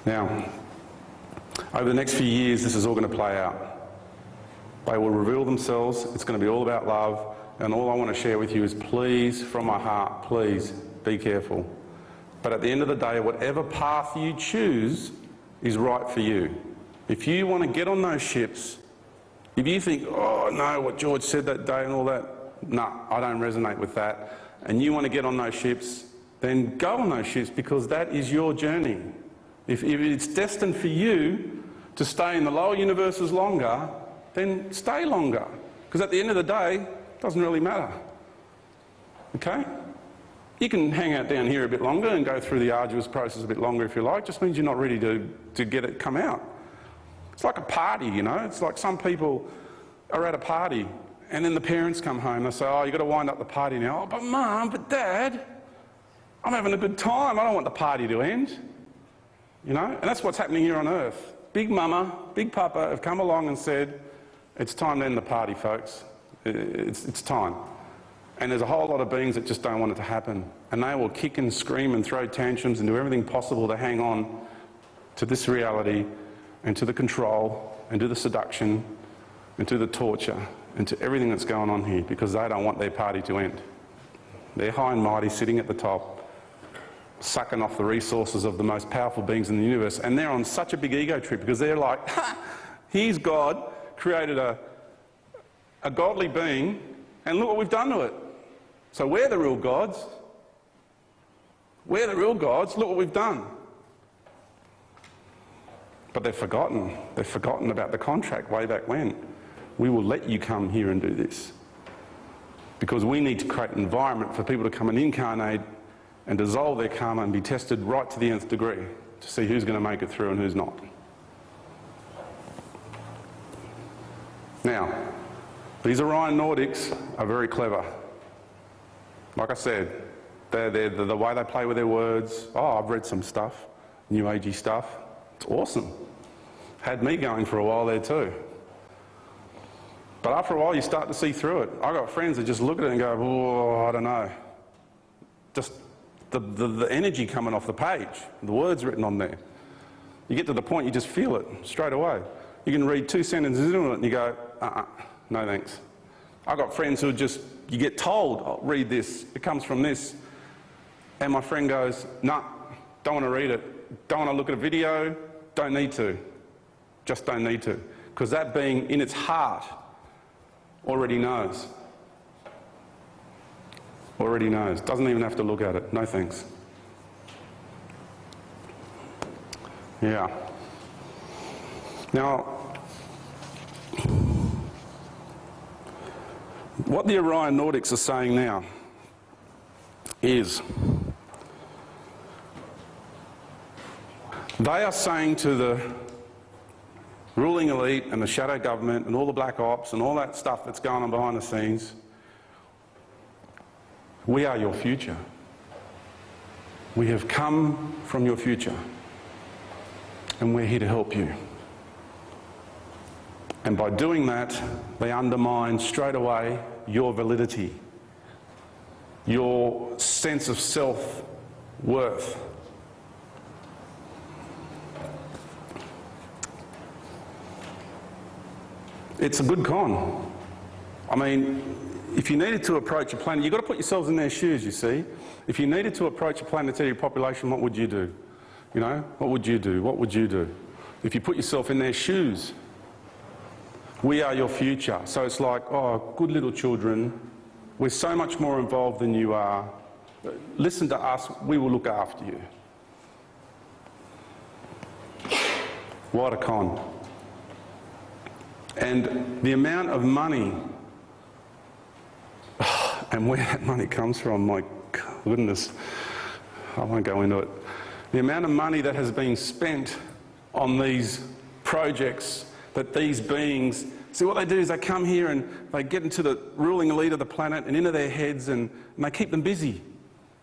Now, over the next few years, this is all going to play out. They will reveal themselves. It's going to be all about love. And all I want to share with you is, please, from my heart, please, be careful. But at the end of the day, whatever path you choose is right for you. If you want to get on those ships, if you think, oh no, what George said that day and all that, no, I don't resonate with that, and you want to get on those ships, then go on those ships, because that is your journey. If it's destined for you to stay in the lower universes longer, then stay longer. Because at the end of the day, it doesn't really matter. Okay? You can hang out down here a bit longer and go through the arduous process a bit longer if you like. It just means you're not ready to get it come out. It's like a party, you know. It's like some people are at a party and then the parents come home. They say, oh, you've got to wind up the party now. Oh, but Mum, but Dad, I'm having a good time. I don't want the party to end. You know? And that's what's happening here on Earth. Big Mama, Big Papa have come along and said, it's time to end the party, folks. It's time. And there's a whole lot of beings that just don't want it to happen. And they will kick and scream and throw tantrums and do everything possible to hang on to this reality and to the control and to the seduction and to the torture and to everything that's going on here, because they don't want their party to end. They're high and mighty, sitting at the top, sucking off the resources of the most powerful beings in the universe. And they're on such a big ego trip, because they're like, ha, here's God, created a godly being, and look what we've done to it. So we're the real gods. We're the real gods. Look what we've done. But they've forgotten. They've forgotten about the contract way back when. We will let you come here and do this. Because we need to create an environment for people to come and incarnate and dissolve their karma and be tested right to the nth degree to see who's going to make it through and who's not. Now, these Orion Nordics are very clever. Like I said, the way they play with their words. Oh, I've read some stuff, New Agey stuff. It's awesome. Had me going for a while there too. But after a while, you start to see through it. I've got friends that just look at it and go, oh, I don't know. Just the energy coming off the page, the words written on there. You get to the point, you just feel it straight away. You can read 2 sentences into it and you go, no thanks. I've got friends who just, you get told, oh, read this, it comes from this. And my friend goes, no, don't want to read it. Don't want to look at a video, don't need to. Just don't need to. Because that being in its heart already knows. Already knows. Doesn't even have to look at it. No thanks. Yeah. Now, what the Orion Nordics are saying now is they are saying to the ruling elite and the shadow government and all the black ops and all that stuff that's going on behind the scenes, we are your future. We have come from your future and we're here to help you. And by doing that, they undermine straight away your validity, your sense of self-worth. It's a good con. I mean, if you needed to approach a planet, you've got to put yourselves in their shoes, you see. If you needed to approach a planetary population, what would you do? You know, what would you do? What would you do? If you put yourself in their shoes, we are your future. So it's like, oh, good little children, we're so much more involved than you are. Listen to us, we will look after you. What a con. And the amount of money, and where that money comes from, my goodness, I won't go into it. The amount of money that has been spent on these projects that these beings, see what they do is they come here and they get into the ruling elite of the planet and into their heads and they keep them busy.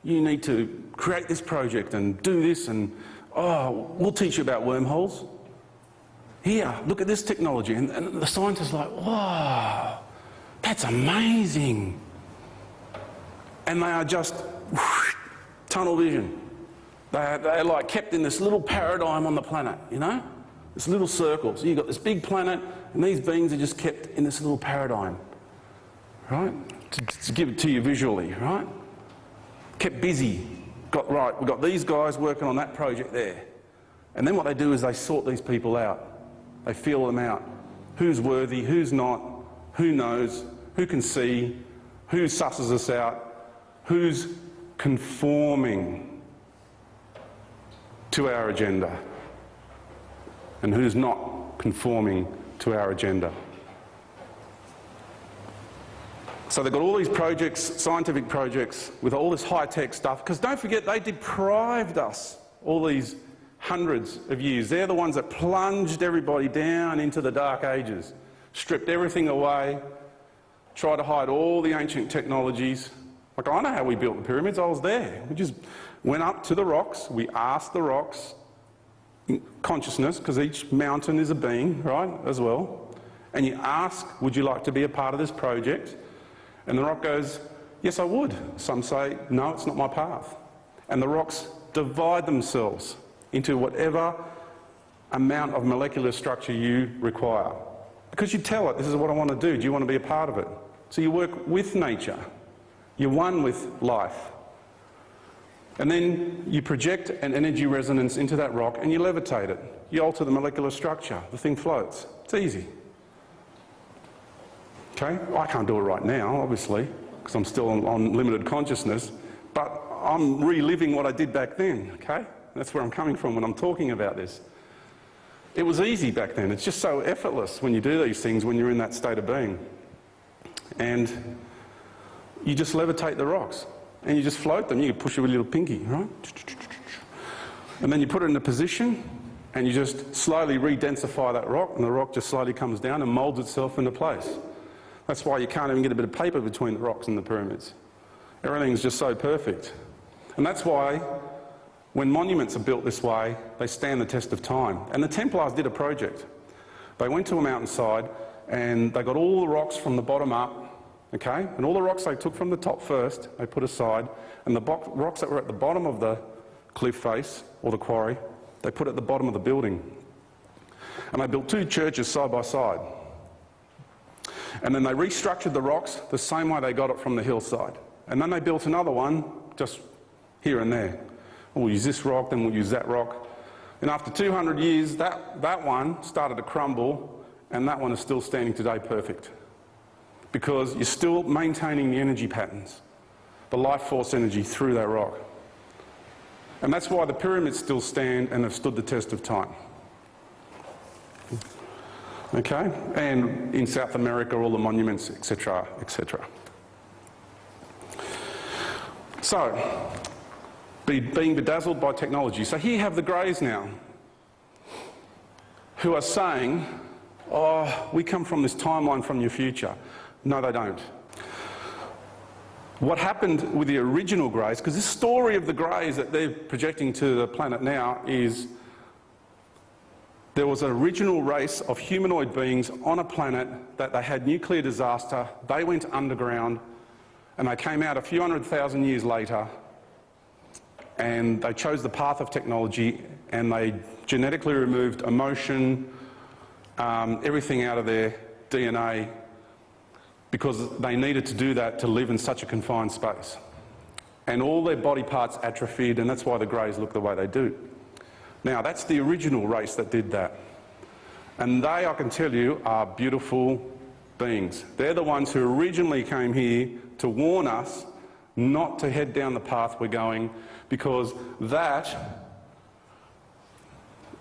You need to create this project and do this and, oh, we'll teach you about wormholes. Here, look at this technology. And the scientists are like, wow, that's amazing. And they are just whoosh, tunnel vision. They're like kept in this little paradigm on the planet, you know? This little circle. So you've got this big planet, and these beings are just kept in this little paradigm, right? To give it to you visually, right? Kept busy. Right, we've got these guys working on that project there. And then what they do is they sort these people out. They feel them out. Who's worthy, who's not, who knows, who can see, who susses us out, who's conforming to our agenda, and who's not conforming to our agenda. So they've got all these projects, scientific projects, with all this high-tech stuff, because don't forget, they deprived us all these hundreds of years. They're the ones that plunged everybody down into the dark ages, stripped everything away, tried to hide all the ancient technologies. Like, I know how we built the pyramids, I was there. We just went up to the rocks, we asked the rocks, consciousness, because each mountain is a being, right, as well, and you ask, would you like to be a part of this project? And the rock goes, yes, I would. Some say, no, it's not my path. And the rocks divide themselves into whatever amount of molecular structure you require. Because you tell it, this is what I want to do. Do you want to be a part of it? So you work with nature. You're one with life. And then you project an energy resonance into that rock and you levitate it. You alter the molecular structure. The thing floats. It's easy. Okay? I can't do it right now, obviously, because I'm still on limited consciousness, but I'm reliving what I did back then, okay? That's where I'm coming from when I'm talking about this. It was easy back then. It's just so effortless when you do these things, when you're in that state of being. And you just levitate the rocks, and you just float them. You can push it with a little pinky, right? And then you put it in a position, and you just slowly re-densify that rock, and the rock just slowly comes down and moulds itself into place. That's why you can't even get a bit of paper between the rocks and the pyramids. Everything's just so perfect. And that's why when monuments are built this way, they stand the test of time. And the Templars did a project. They went to a mountainside and they got all the rocks from the bottom up, okay? And all the rocks they took from the top first, they put aside, and the rocks that were at the bottom of the cliff face, or the quarry, they put at the bottom of the building. And they built two churches side by side. And then they restructured the rocks the same way they got it from the hillside. And then they built another one just here and there. We'll use this rock, then we'll use that rock. And after 200 years, that one started to crumble, and that one is still standing today perfect. Because you're still maintaining the energy patterns, the life force energy through that rock. And that's why the pyramids still stand and have stood the test of time. Okay? And in South America, all the monuments, etc., etc. So, being bedazzled by technology. So here you have the Greys now, who are saying, oh, we come from this timeline from your future. No, they don't. What happened with the original Greys, because this story of the Greys that they're projecting to the planet now is there was an original race of humanoid beings on a planet that they had nuclear disaster, they went underground, and they came out a few 100,000 years later, and they chose the path of technology, and they genetically removed emotion, everything out of their DNA, because they needed to do that to live in such a confined space. And all their body parts atrophied, and that's why the Greys look the way they do. Now, that's the original race that did that. And they, I can tell you, are beautiful beings. They're the ones who originally came here to warn us not to head down the path we're going, because that,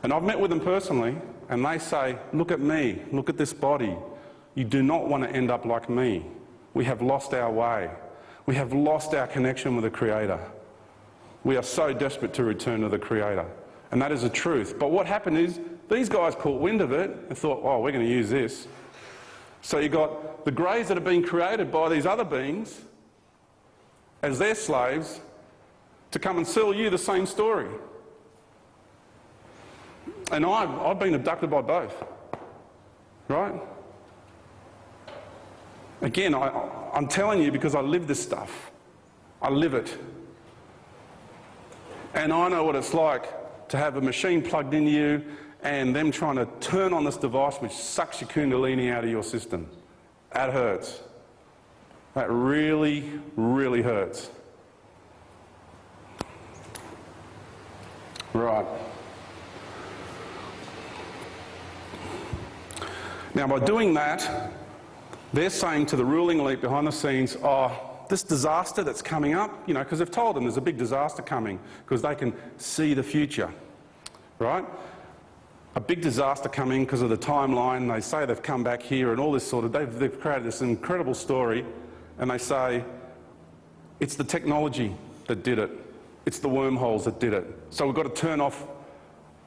and I've met with them personally, and they say, look at me, look at this body. You do not want to end up like me. We have lost our way. We have lost our connection with the Creator. We are so desperate to return to the Creator. And that is the truth. But what happened is, these guys caught wind of it and thought, oh, we're going to use this. So you got the Greys that have been created by these other beings as their slaves to come and sell you the same story. And I've been abducted by both, right? Again, I'm telling you because I live this stuff. I live it. And I know what it's like to have a machine plugged into you and them trying to turn on this device which sucks your kundalini out of your system. That hurts. That really, really hurts. Right. Now, by doing that, they're saying to the ruling elite behind the scenes, oh, this disaster that's coming up, you know, because they've told them there's a big disaster coming because they can see the future, right? A big disaster coming because of the timeline. They say they've come back here and all this sort of, they've created this incredible story, and they say it's the technology that did it. It's the wormholes that did it. So we've got to turn off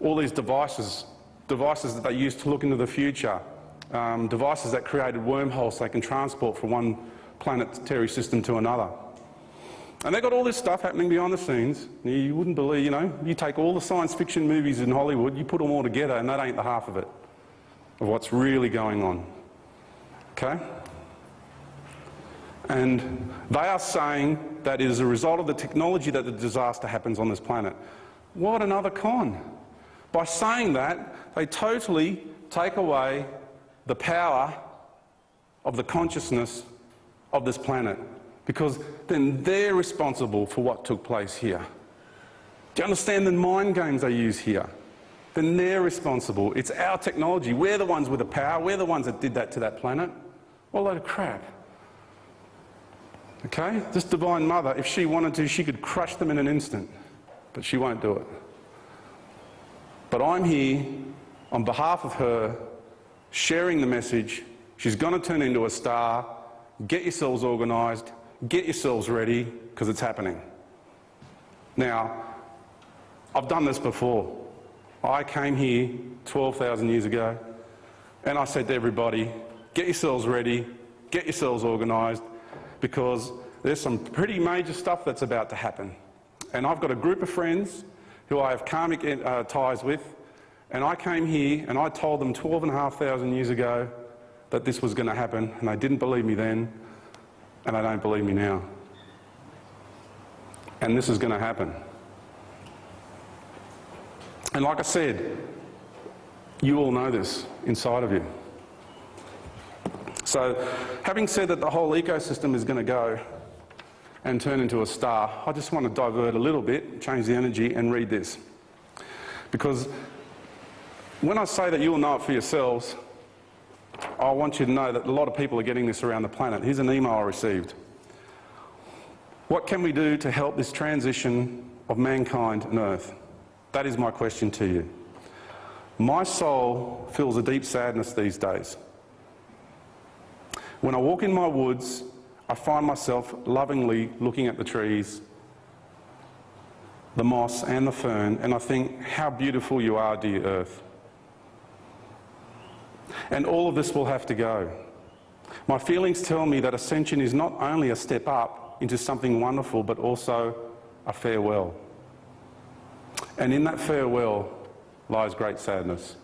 all these devices that they use to look into the future, devices that created wormholes so they can transport from one planetary system to another. And they've got all this stuff happening behind the scenes. You wouldn't believe, you know, you take all the science fiction movies in Hollywood, you put them all together, and that ain't the half of it, of what's really going on. Okay? And they are saying that it is a result of the technology that the disaster happens on this planet. What another con. By saying that, they totally take away the power of the consciousness of this planet, because then they're responsible for what took place here. Do you understand the mind games they use here? Then they're responsible. It's our technology. We're the ones with the power. We're the ones that did that to that planet. What a load of crap. Okay? This Divine Mother, if she wanted to, she could crush them in an instant, but she won't do it. But I'm here on behalf of her, sharing the message. She's going to turn into a star. Get yourselves organised. Get yourselves ready, because it's happening. Now, I've done this before. I came here 12,000 years ago, and I said to everybody, get yourselves ready, get yourselves organised, because there's some pretty major stuff that's about to happen. And I've got a group of friends who I have karmic ties with, and I came here and I told them 12,500 years ago that this was going to happen, and they didn't believe me then, and they don't believe me now. And this is going to happen. And like I said, you all know this inside of you. So, having said that the whole ecosystem is going to go and turn into a star, I just want to divert a little bit, change the energy, and read this. Because when I say that you'll know it for yourselves, I want you to know that a lot of people are getting this around the planet. Here's an email I received. What can we do to help this transition of mankind and Earth? That is my question to you. My soul feels a deep sadness these days. When I walk in my woods, I find myself lovingly looking at the trees, the moss and the fern, and I think, how beautiful you are, dear Earth. And all of this will have to go. My feelings tell me that ascension is not only a step up into something wonderful, but also a farewell. And in that farewell lies great sadness.